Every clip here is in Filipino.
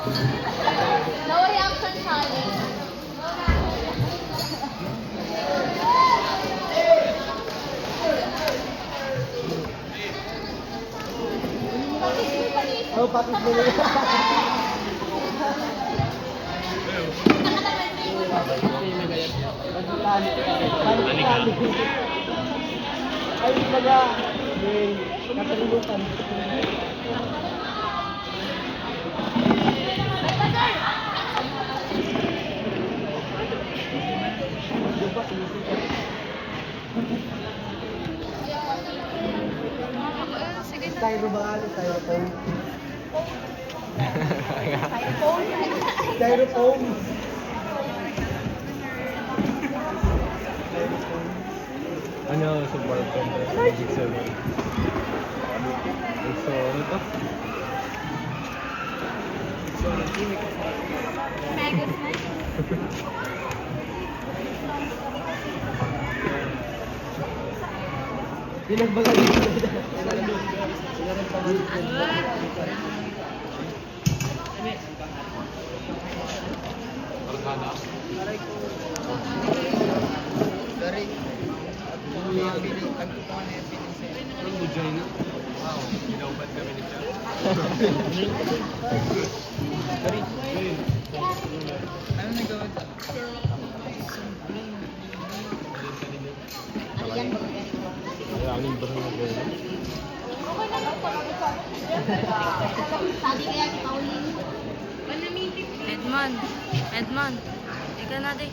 No reaction challenge. Oh, pakit mo na. Ay, baga. Nakalimutan. Styro ba? Styrofoam? Styrofoam? Ano sa boyfriend? Magic 7. So, ano to? Maggots na. Yung nagbagal dito. Argana? Anong bujay na? Wow, ginawbad kami ni Chad. Ano nagawa? Alyan ba? Ayangin ba na gano'n? Okay na lang. Sabi kaya si Pauline. Edmond, Edmond, ika na di.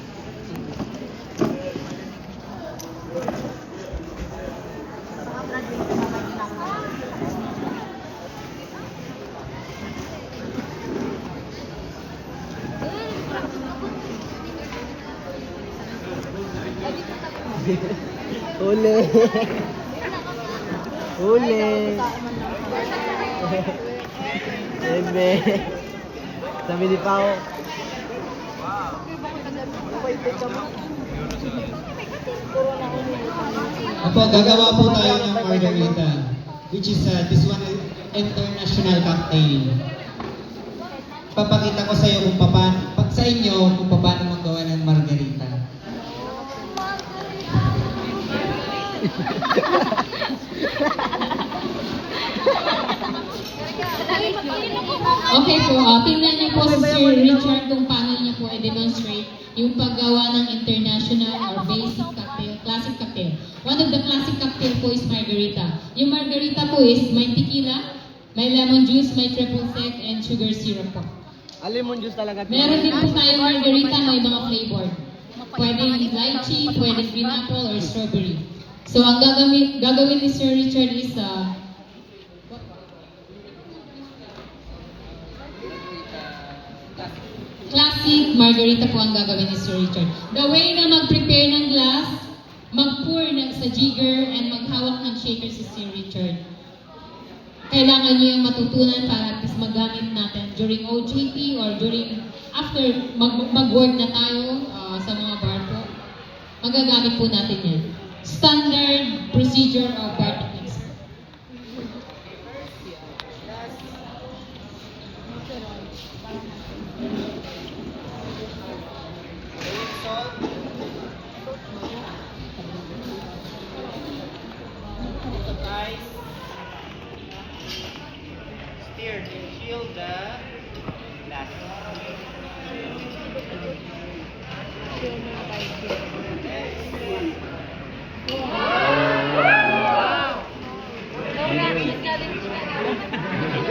Huli. Huli. Bebe. Sabi ni Pao. Opo, gagawa po tayo ng margarita, which is this one is international cocktail. Papakita ko sa iyo kung sa inyo kung paano magawa ng margarita. Okay po, tingnan niyo po si Sir Richard kung paano niya po i-demonstrate yung paggawa ng international or basic cocktail, classic cocktail. One of the classic cocktail po is margarita. Yung margarita po is may tequila, may lemon juice, may triple sec, and sugar syrup po. Lemon juice talaga. Meron din po tayong margarita, may mga flavor. Pwedeng lychee, pwedeng green apple, or strawberry. So ang gagawin ni Sir Richard is classic margarita po ang gagawin ni Sir Richard. The way na mag-prepare ng glass, mag-pour sa jigger, and maghawak ng shaker si Sir Richard. Kailangan niyo yung matutunan para at least magamit natin during OJT or after mag-work na tayo sa mga bar po. Magagamit po natin yan. Standard procedure of bar techniques. Steer to shield the glass.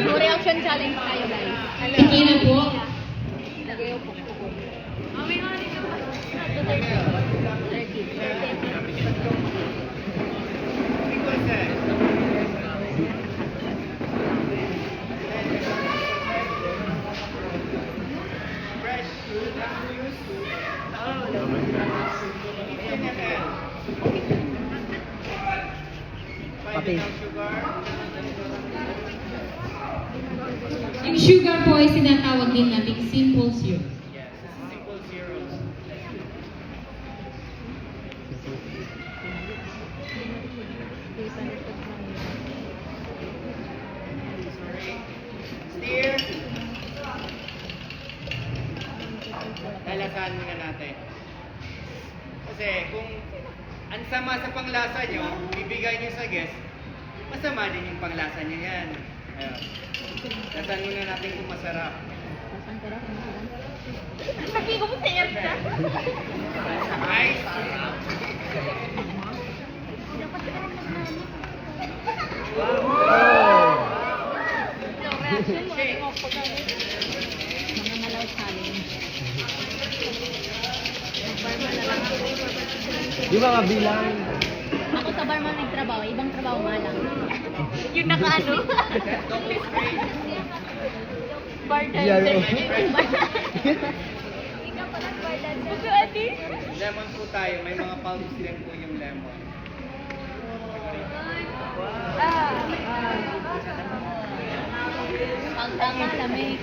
No reaction challenge tayo, guys. Okay na po. Lagay yung pukpukon. Pati. Yung sugar po ay sinatawag din nating simple syrup. Yes, simple zeros. Sorry. Steer. panglasahan muna natin. Kasi kung ang sama sa panglasa nyo, bibigay nyo sa guest, masama din yung panglasa nyo yan. Ayun. Lasahan muna natin kung masarap. Sabi ko po sa Erda. Ice. Mga malaw challenge. Barman na lang ako. Di ba kabilang? Ako sa barman nagtrabaho, ibang trabaho nga lang. Yung nakaano. Yaro. Ikaw pa lang bartender. Buso ati? Lemon po tayo. May mga palms din po yung lemon. Ang tama lamig.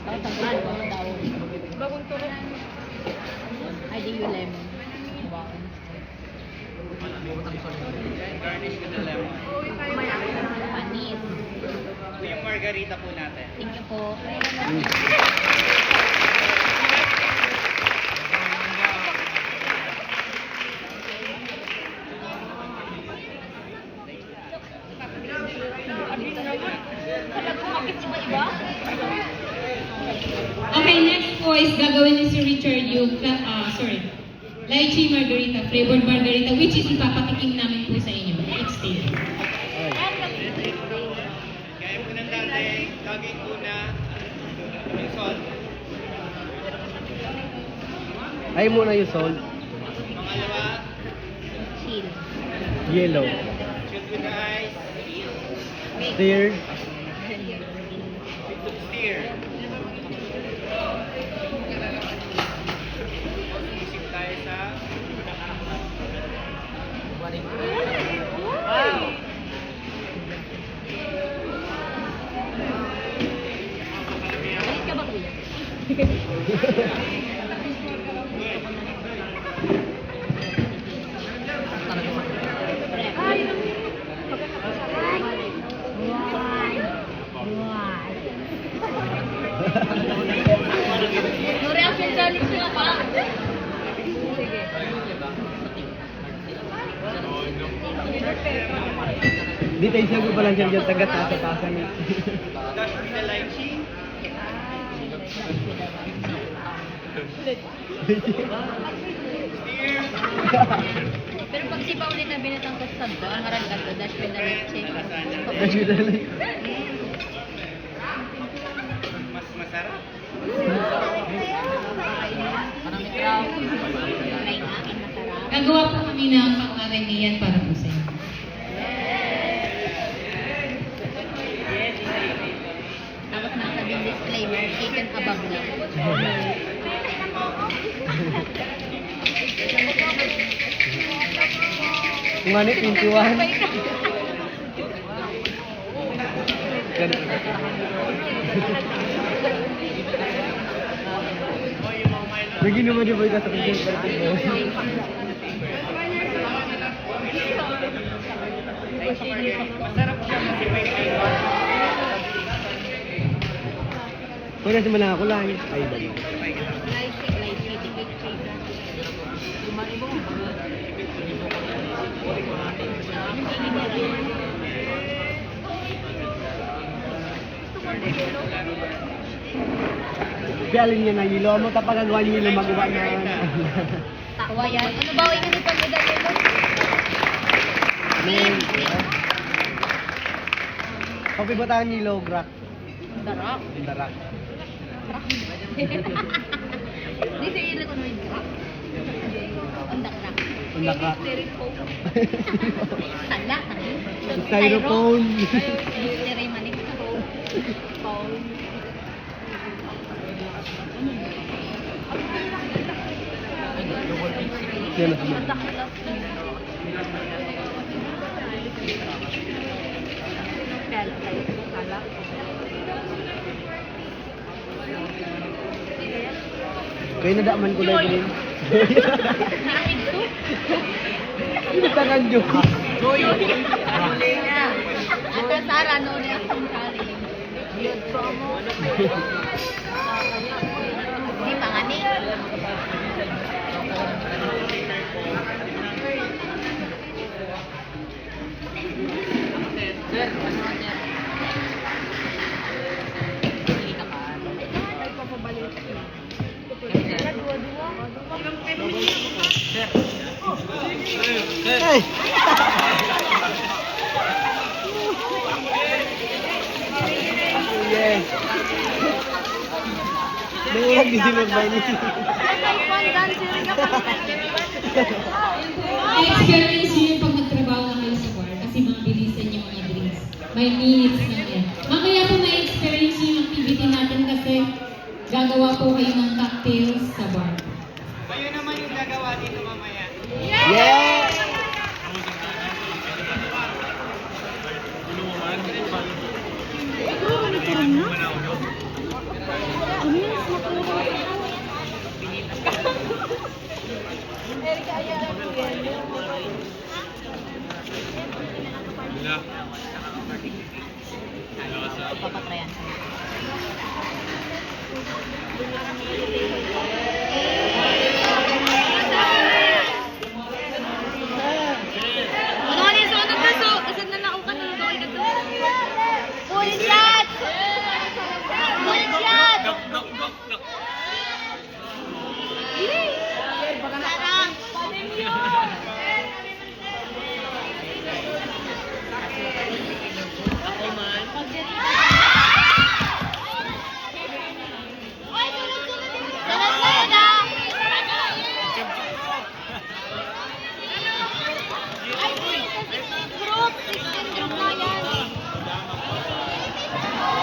Tanggal ko daw. Bagong turo. Ay, di yung lemon. Wow. Garnish with the lemon. Panis. Ito yung margarita po natin. Thank you po. Okay, next po is gagawin ni si Richard yung, lychee margarita, flavored margarita, which is ipapatikim namin po sa inyo. Next stage. Kaya po ng natin, laging una, yung salt. Ay muna yung salt. Pangalawa, Chill. Yellow. shoot with the ice. Stir. Steer. Isip tayo sa... Wow! Alis ka ba kuya? No reaction challenge nga pa. Sige. Di tayo siya ko pala dyan taga-tasa-tasa niya. Dash with the lychee. Steer. Pero pag si Pauline na binatang ko sa to, ang harang ka to, dash with the leche. That's with the light. Mas masarap. Try na, ang masarap. Gagawa po kami ng pang-aramihan para po sa inyo. Tapos nasa yung disclaimer, chicken above lang. Kung ano, 21. Ganun. Lagi naman di ba yung kasapin ko? Masarap siya kasi may flavor. Kung nasa man ako lang. Ay, ba? Lychee, dikit chicken. Pialin niya na yelo mo tapagagawa niyo yung magawa na. Takwa yan. Ano ba yung ganito mo dahil mo? Men. Kopi ba tayo ni Lograk? Darap. Darak. Di sa ilo ko nung darap. Undak-rak. Undak-rak. Tanda. Styrofoam. Mystery manik. Phone. Yan na sila. Kaya nadaman ko lang rin. Tangan nyo. Ata Sara, no reaction challenge. Hindi pa nga ni. Sir, ano nga sir? Hindi ka pa. Ay, papabalik. Yes. Nangyayag din si Magbanis. Na-experience nyo yung pag nagtrabaho na kayo sa bar kasi mabilisan yung mga drinks. May minutes lang yan. Mamaya po na-experience nyo yung activity natin kasi gagawa po kayo ng cocktails sa bar. Kayo naman yung gagawa dito mamaya. Yeah! Wala.